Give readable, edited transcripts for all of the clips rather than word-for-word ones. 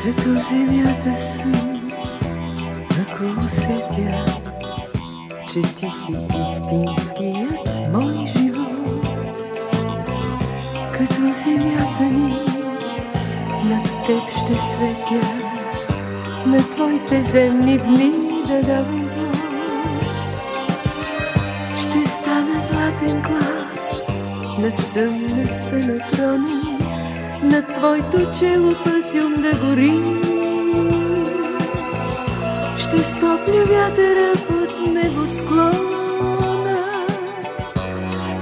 Като земята съм, ако усетя, че ти си истинският мой живот. Като земята ми, над теб ще светя, на твоите земни дни да давам плод. Ще стана златен глас, на сън на трона, на твоето чело пътюм да гори. Ще стопля вятъра под небосклона,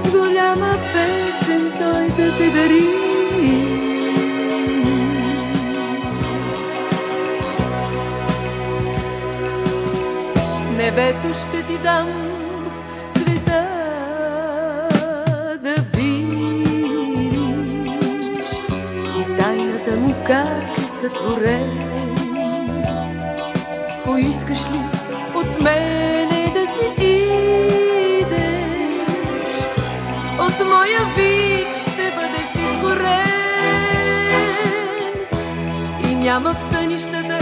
с голяма песен той да те дари. Небето ще ти дам, света да видиш и тайната му как е сътворен. Поискаш ли от мене да си идеш, от моя вик ще бъдеш изгорен и няма в сънищата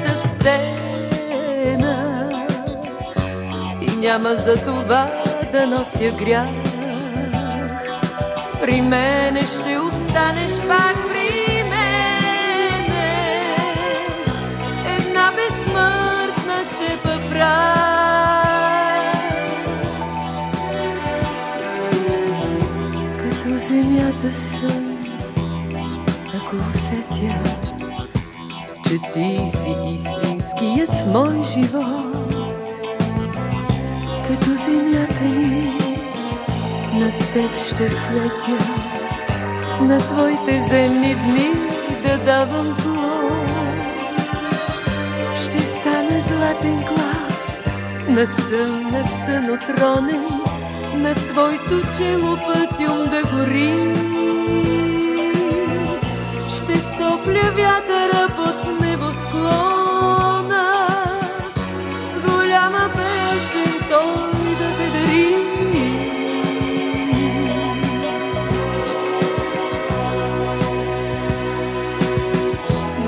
да стена и няма за това да нося грях. При мене ще останеш пак при мене, една безсмъртна шепа прах. Като земята съм, ако усетя, че ти си истинският мой живот. Като земята ни, над теб ще светя, на твоите земни дни да давам плод. Ще стана златен глас, на сън отронен, на твоето чело пътюм да гори. Ще стопля вятъра под небосклона, с голяма песен той да те дари.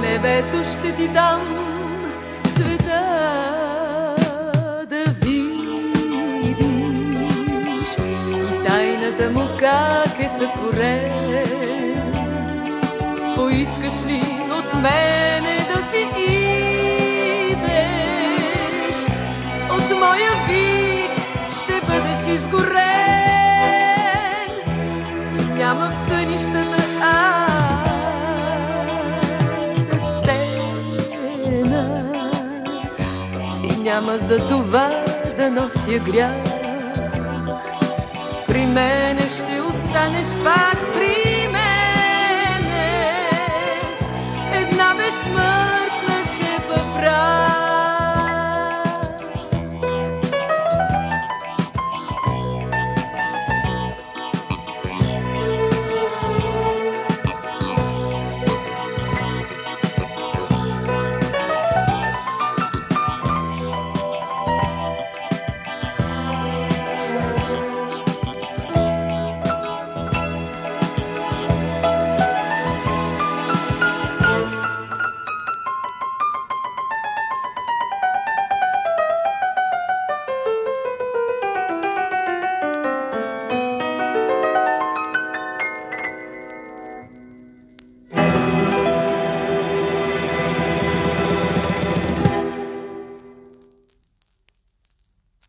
Небето ще ти дам, света да видиш и тайната му как е сътворен. Поискаш ли от мене да си идеш, от моя вик ще бъдеш изгорен и няма в сънищата да стена и няма за това да нося грях. При мене ще останеш пак